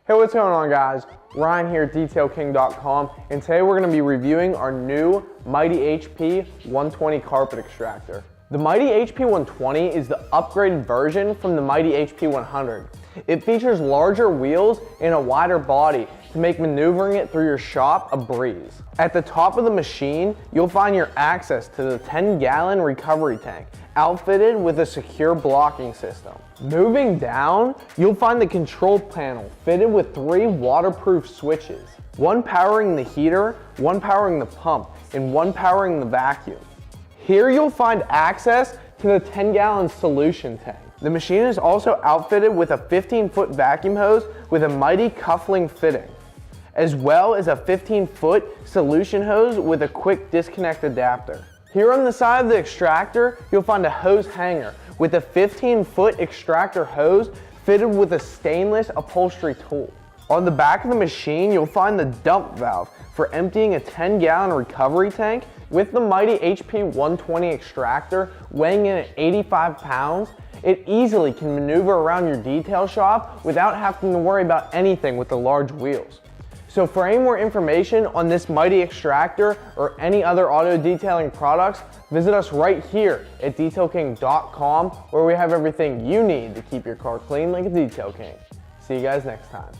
Hey, what's going on, guys? Ryan here at DetailKing.com, and today we're going to be reviewing our new Mytee HP120 carpet extractor. The Mytee HP120 is the upgraded version from the Mytee HP100. It features larger wheels and a wider body to make maneuvering it through your shop a breeze. At the top of the machine, you'll find your access to the 10-gallon recovery tank, outfitted with a secure blocking system. Moving down, you'll find the control panel fitted with 3 waterproof switches, one powering the heater, one powering the pump, and one powering the vacuum. Here you'll find access to the 10-gallon solution tank. The machine is also outfitted with a 15-foot vacuum hose with a Mytee coupling fitting, as well as a 15-foot solution hose with a quick disconnect adapter. Here on the side of the extractor, you'll find a hose hanger with a 15-foot extractor hose fitted with a stainless upholstery tool. On the back of the machine, you'll find the dump valve for emptying a 10-gallon recovery tank. With the Mytee HP120 extractor weighing in at 85 pounds, it easily can maneuver around your detail shop without having to worry about anything with the large wheels. So for any more information on this Mytee extractor or any other auto detailing products, visit us right here at DetailKing.com, where we have everything you need to keep your car clean like a Detail King. See you guys next time.